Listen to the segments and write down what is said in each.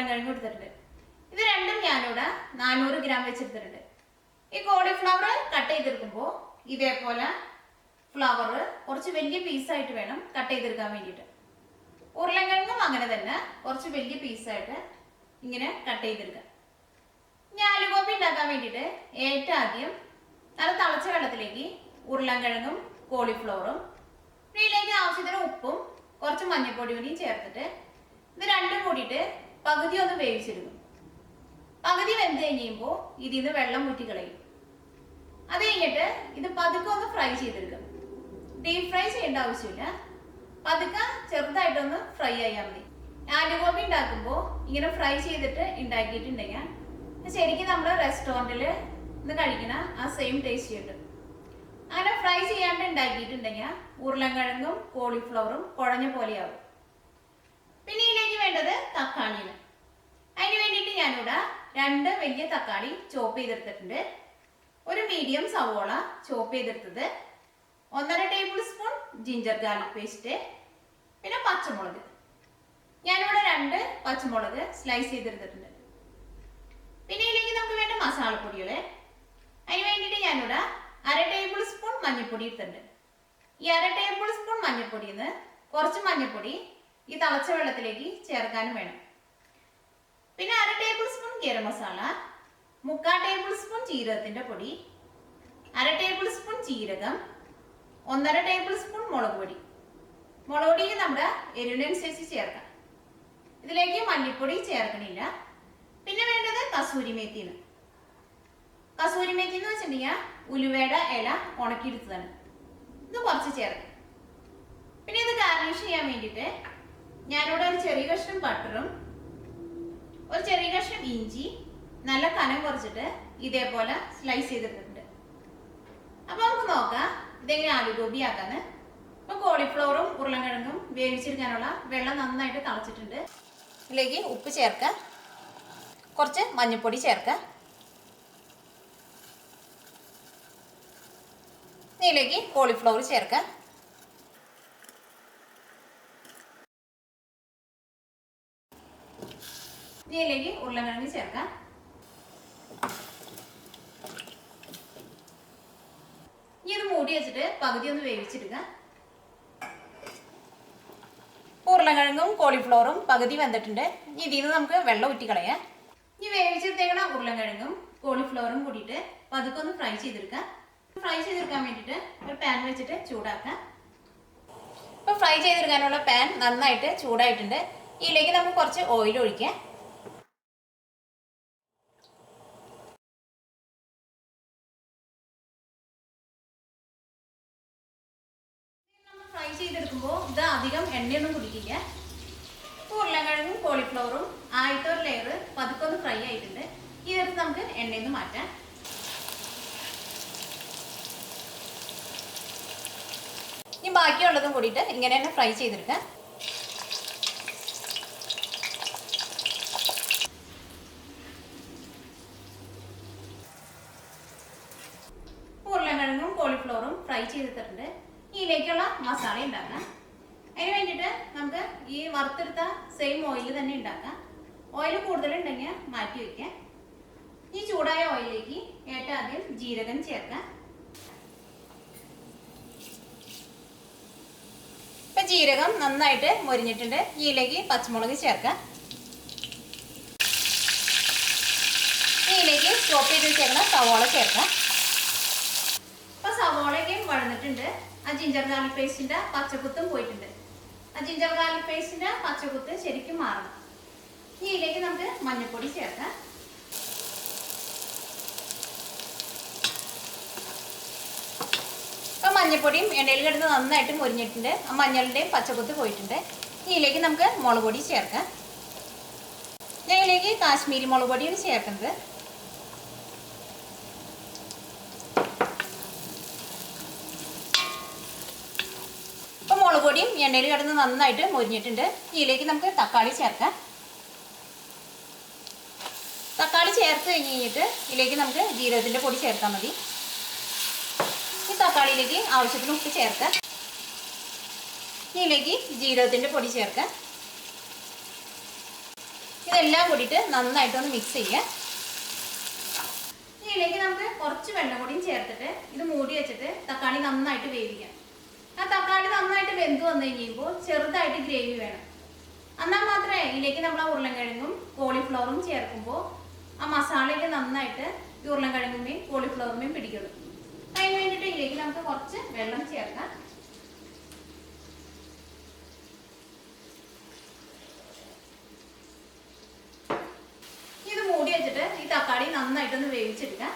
ഉരുളൻകിഴങ്ങും എടുത്തിട്ടുണ്ട്. ഇത് രണ്ടും ഞാനിവിടെ 400 ഗ്രാം വെച്ചെടുത്തിട്ടുണ്ട്. ഈ കോളിഫ്ലവർ കട്ട് ചെയ്തെടുക്കുമ്പോൾ ഇതേപോലെ ഫ്ലവർ കുറച്ച് വലിയ പീസായിട്ട് വേണം കട്ട് ചെയ്തെടുക്കാൻ വേണ്ടിയിട്ട്. ഉരുളൻകിഴങ്ങും അങ്ങനെ തന്നെ കുറച്ച് വലിയ പീസായിട്ട് ഇങ്ങനെ കട്ട് ചെയ്തെടുക്കുക. ഇനി ആലുഗോബി ഉണ്ടാക്കാൻ വേണ്ടിയിട്ട് ഏറ്റവും ആദ്യം നല്ല തിളച്ച വെള്ളത്തിലേക്ക് ഉരുളൻകിഴങ്ങും കോളിഫ്ലവറും ഇതിലേക്ക് ആവശ്യത്തിന് ഉപ്പും കുറച്ച് മഞ്ഞൾപ്പൊടി കൂടിയും ചേർത്തിട്ട് ഇത് രണ്ടും കൂടിയിട്ട് പകുതി ഒന്ന് വേവിച്ചെടുക്കും. പകുതി വെന്ത് കഴിയുമ്പോൾ ഇതിൽ നിന്ന് വെള്ളം ഊറ്റി കളയും. അത് കഴിഞ്ഞിട്ട് ഇത് പതുക്കെ ഒന്ന് ഫ്രൈ ചെയ്തെടുക്കും. ഡീപ് ഫ്രൈ ചെയ്യേണ്ട ആവശ്യമില്ല, പതുക്കെ ചെറുതായിട്ടൊന്ന് ഫ്രൈ ആയാൽ മതി. ആലുഗോബി ഉണ്ടാക്കുമ്പോൾ ഇങ്ങനെ ഫ്രൈ ചെയ്തിട്ട് ഉണ്ടാക്കിയിട്ടുണ്ടെങ്കിൽ ശരിക്കും നമ്മൾ റെസ്റ്റോറൻറ്റിൽ ഇത് കഴിക്കണ ആ സെയിം ടേസ്റ്റ് കിട്ടും. അങ്ങനെ ഫ്രൈ ചെയ്യാണ്ട് ഉണ്ടാക്കിയിട്ടുണ്ടെങ്കിൽ ഉരുളൻകിഴങ്ങും കോളിഫ്ലവറും കുഴഞ്ഞ പോലെയാവും. പിന്നെ ഇതിലേക്ക് വേണ്ടത് തക്കാളിയാണ്. അതിന് വേണ്ടിയിട്ട് ഞാനിവിടെ 2 വലിയ തക്കാളി ചോപ്പ് ചെയ്തെടുത്തിട്ടുണ്ട്, ഒരു മീഡിയം സവോള ചോപ്പ് ചെയ്തെടുത്തത്, 1.5 table spoon ginger garlic paste, പിന്നെ പച്ചമുളക്. ഞാനിവിടെ 2 പച്ചമുളക് സ്ലൈസ് ചെയ്തെടുത്തിട്ടുണ്ട്. പിന്നെ ഇതിലേക്ക് നമുക്ക് വേണ്ട മസാലപ്പൊടികൾ. അതിന് വേണ്ടിയിട്ട് ഞാനിവിടെ 1/2 ടേബിൾ സ്പൂൺ മഞ്ഞൾപ്പൊടി എടുത്തിട്ടുണ്ട്. ഈ 1/2 ടേബിൾ സ്പൂൺ മഞ്ഞൾപ്പൊടിയിൽ നിന്ന് കുറച്ച് മഞ്ഞൾപ്പൊടി ഈ തിളച്ച വെള്ളത്തിലേക്ക് ചേർക്കാനും വേണം. പിന്നെ 1/2 tablespoon garam masala, 3/4 tablespoon ജീരകത്തിന്റെ പൊടി, 1/2 ടേബിൾ സ്പൂൺ ജീരകം, 1.5 ടേബിൾ സ്പൂൺ മുളക് പൊടി. മുളക് പൊടി നമ്മുടെ എരിവിനനുസരിച്ച് ചേർക്കാം. ഇതിലേക്ക് മല്ലിപ്പൊടി ചേർക്കണില്ല. പിന്നെ വേണ്ടത് കസൂരി മേത്തിയാണ്. കസൂരി മേത്തി എന്ന് വെച്ചിട്ടുണ്ടെങ്കിൽ ഉലുവയുടെ ഇല ഉണക്കിയെടുത്തതാണ്. ഇത് കുറച്ച് ചേർക്കാം. പിന്നെ ഇത് ഗാർണിഷ് ചെയ്യാൻ വേണ്ടിയിട്ട് ഞാനിവിടെ ഒരു ചെറിയ കഷ്ണം ബട്ടറും ഒരു ചെറിയ കഷ്ണം ഇഞ്ചി നല്ല കനം കുറച്ചിട്ട് ഇതേപോലെ സ്ലൈസ് ചെയ്തിട്ടുണ്ട്. അപ്പൊ നമുക്ക് നോക്കാം ഇതെങ്ങനെ ആലുഗോബി ആക്കാന്ന്. ഇപ്പൊ കോളിഫ്ലവറും ഉരുളൻകിഴങ്ങും വേവിച്ചെടുക്കാനുള്ള വെള്ളം നന്നായിട്ട് തിളച്ചിട്ടുണ്ട്. ഇതിലേക്ക് ഉപ്പ് ചേർക്കാം, കുറച്ച് മഞ്ഞൾപ്പൊടി ചേർക്കാം, ഇതിലേക്ക് കോളിഫ്ലവർ ചേർക്കാം, ഇതിലേക്ക് ഉരുളൻകിഴങ്ങ് ചേർക്കാം. ഇനി ഇത് മൂടി വെച്ചിട്ട് പകുതി ഒന്ന് വേവിച്ചെടുക്കാം. ഉരുളൻകിഴങ്ങും കോളിഫ്ലവറും പകുതി വെന്തിട്ടുണ്ട്. ഇതിൽ നിന്ന് നമുക്ക് വെള്ളം ഊറ്റി കളയാം. ഇനി വേവിച്ചെടുത്തേക്കണ ഉരുളൻകിഴങ്ങും കോളിഫ്ലവറും കൂടിയിട്ട് പതുക്കെ ഒന്ന് ഫ്രൈ ചെയ്തെടുക്കാം. ഫ്രൈ ചെയ്തെടുക്കാൻ വേണ്ടിയിട്ട് ഒരു പാൻ വെച്ചിട്ട് ചൂടാക്കാം. ഇപ്പൊ ഫ്രൈ ചെയ്തെടുക്കാനുള്ള പാൻ നന്നായിട്ട് ചൂടായിട്ടുണ്ട്. ഇതിലേക്ക് നമുക്ക് കുറച്ച് ഓയിൽ ഒഴിക്കാം. ഫ്രൈ ചെയ്തെടുക്കുമ്പോൾ ഇത് അധികം എണ്ണയൊന്നും കുടിക്കില്ല. ഉരുളൻകിഴങ്ങും കോളിഫ്ലവറും ആദ്യത്തെ ഒരു ലെയർ പതുക്കെ ഒന്ന് ഫ്രൈ ആയിട്ടുണ്ട്. ഇതെടുത്ത് നമുക്ക് എണ്ണയിൽ നിന്ന് മാറ്റാം. ഇനി ബാക്കിയുള്ളതും കൂടിയിട്ട് ഇങ്ങനെ തന്നെ ഫ്രൈ ചെയ്തെടുക്കാം. ഉരുളൻകിഴങ്ങും കോളിഫ്ലവറും ഫ്രൈ ചെയ്തിട്ടുണ്ട്. ഇതിലേക്കുള്ള മസാല ഉണ്ടാക്കാം. അതിന് വേണ്ടിയിട്ട് നമുക്ക് ഈ വറുത്തെടുത്ത സെയിം ഓയിൽ തന്നെ ഉണ്ടാക്കാം. ഓയിൽ കൂടുതലുണ്ടെങ്കിൽ മാറ്റി വയ്ക്കാം. ഈ ചൂടായ ഓയിലിലേക്ക് ഏറ്റവും ആദ്യം ജീരകം ചേർക്കാം. ഇപ്പം ജീരകം നന്നായിട്ട് മൊരിഞ്ഞിട്ടുണ്ട്. ഇതിലേക്ക് പച്ചമുളക് ചേർക്കാം. ഇതിലേക്ക് ചോപ്പ് ചെയ്ത് വെച്ചേക്കുന്ന സവോള ചേർക്കാം. ഇപ്പം സവോളയൊക്കെ വഴന്നിട്ടുണ്ട്. ആ ജിഞ്ചർ ഗാർലിക് പേസ്റ്റിന്റെ പച്ചക്കുത്തും പോയിട്ടുണ്ട്. ആ ജിഞ്ചർ ഗാർലിക് പേസ്റ്റിന്റെ പച്ചക്കുത്ത് ശരിക്കും മാറണം. ഇതിലേക്ക് നമുക്ക് മഞ്ഞൾപ്പൊടി ചേർക്കാം. ഇപ്പം മഞ്ഞൾപ്പൊടിയും എണ്ണയിൽ കിടന്ന് നന്നായിട്ട് മൊരിഞ്ഞിട്ടുണ്ട്. ആ മഞ്ഞളിൻ്റെയും പച്ചക്കുത്ത് പോയിട്ടുണ്ട്. ഇതിലേക്ക് നമുക്ക് മുളക് പൊടി ചേർക്കാം. ഞാൻ ഇതിലേക്ക് കാശ്മീരി മുളക് പൊടിയാണ് ചേർക്കുന്നത്. മുളക് പൊടിയും എണ്ണയിൽ കിടന്ന് നന്നായിട്ട് മൊരിഞ്ഞിട്ടുണ്ട്. ഇതിലേക്ക് നമുക്ക് തക്കാളി ചേർക്കാം. തക്കാളി ചേർത്ത് കഴിഞ്ഞിട്ട് ഇതിലേക്ക് നമുക്ക് ജീരകത്തിൻ്റെ പൊടി ചേർത്താൽ മതി. ഈ തക്കാളിയിലേക്ക് ആവശ്യത്തിന് ഉപ്പ് ചേർക്കാം. ഇതിലേക്ക് ജീരകത്തിൻ്റെ പൊടി ചേർക്കാം. ഇതെല്ലാം കൂടിയിട്ട് നന്നായിട്ടൊന്ന് മിക്സ് ചെയ്യുക. ഇതിലേക്ക് നമുക്ക് കുറച്ച് വെള്ളം കൂടിയും ചേർത്തിട്ട് ഇത് മൂടി വെച്ചിട്ട് തക്കാളി നന്നായിട്ട് വേവിക്കാം. ആ തക്കാളി നന്നായിട്ട് വെന്ത് വന്നു കഴിയുമ്പോൾ ചെറുതായിട്ട് ഗ്രേവി വേണം. എന്നാൽ മാത്രമേ ഇതിലേക്ക് നമ്മൾ ആ ഉരുളൻകിഴങ്ങും കോളിഫ്ലവറും ചേർക്കുമ്പോൾ ആ മസാലയിൽ നന്നായിട്ട് ഈ ഉരുളൻകിഴങ്ങുമേയും കോളിഫ്ലവറുമേയും പിടിക്കുള്ളൂ. അതിന് വേണ്ടിയിട്ട് ഇതിലേക്ക് നമുക്ക് കുറച്ച് വെള്ളം ചേർക്കാം. ഇത് മൂടി വെച്ചിട്ട് ഈ തക്കാളി നന്നായിട്ടൊന്ന് വേവിച്ചെടുക്കാം.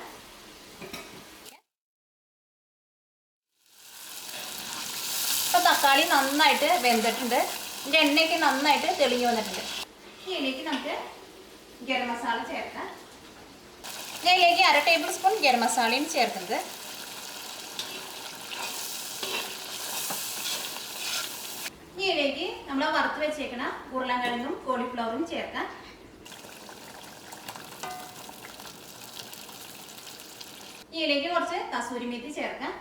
ഇപ്പൊ തക്കാളി നന്നായിട്ട് വെന്തിട്ടുണ്ട്. ഇതിന്റെ എണ്ണയൊക്കെ നന്നായിട്ട് തെളിഞ്ഞു വന്നിട്ടുണ്ട്. ഇതിലേക്ക് നമുക്ക് ഗരം മസാല ചേർക്കാം. ഇതിലേക്ക് 1/2 ടേബിൾ സ്പൂൺ ഗരം മസാലയും ചേർക്കുന്നത്. ഇതിലേക്ക് നമ്മൾ വറുത്ത് വെച്ചേക്കണ ഉരുളൻകിഴങ്ങും കോളിഫ്ലവറും ചേർക്കാം. ഇതിലേക്ക് കുറച്ച് കസൂരി മേത്തി ചേർക്കാം.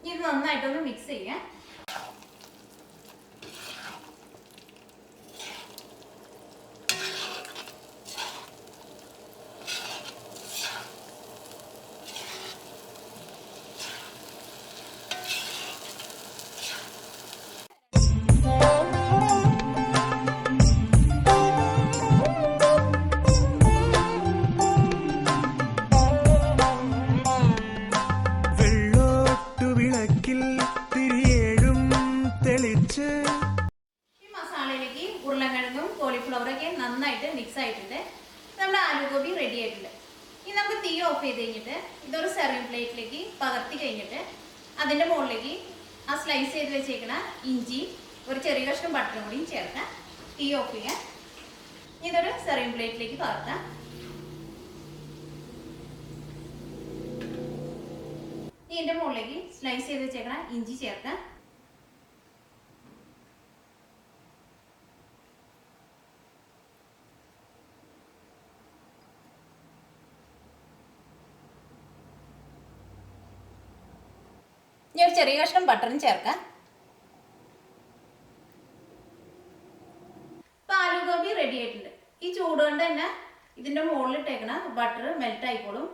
ഇത് നന്നായിട്ടൊന്ന് മിക്സ് ചെയ്യാം. മസാലയിലേക്ക് ഉരുളൻകിഴങ്ങും കോളിഫ്ലവറൊക്കെ നന്നായിട്ട് മിക്സ് ആയിട്ടുണ്ട്. നമ്മുടെ ആലുഗോബി റെഡി ആയിട്ടുണ്ട്. ഇനി നമുക്ക് തീ ഓഫ് ചെയ്ത് കഴിഞ്ഞിട്ട് ഇതൊരു സെർവിങ് പ്ലേറ്റിലേക്ക് പകർത്തി കഴിഞ്ഞിട്ട് അതിൻ്റെ മുകളിലേക്ക് ആ സ്ലൈസ് ചെയ്ത് വെച്ചേക്കണ ഇഞ്ചി ഒരു ചെറിയ കഷ്ണം ബട്ടറും കൂടിയും ചേർക്കാം. തീ ഓഫ് ചെയ്യാം. ഇതൊരു സെർവിങ് പ്ലേറ്റിലേക്ക് പകർത്താം. ഇതിൻ്റെ മുകളിലേക്ക് സ്ലൈസ് ചെയ്ത് വെച്ചേക്കണ ഇഞ്ചി ചേർക്കാം. ഇനി ഒരു ചെറിയ കഷ്ണം ബട്ടറും ചേർക്കാം. ഇപ്പം ആലുഗോബി റെഡി ആയിട്ടുണ്ട്. ഈ ചൂട് കൊണ്ട് തന്നെ ഇതിൻ്റെ മുകളിലിട്ടേക്കണ ബട്ടർ മെൽറ്റ് ആയിക്കോളും.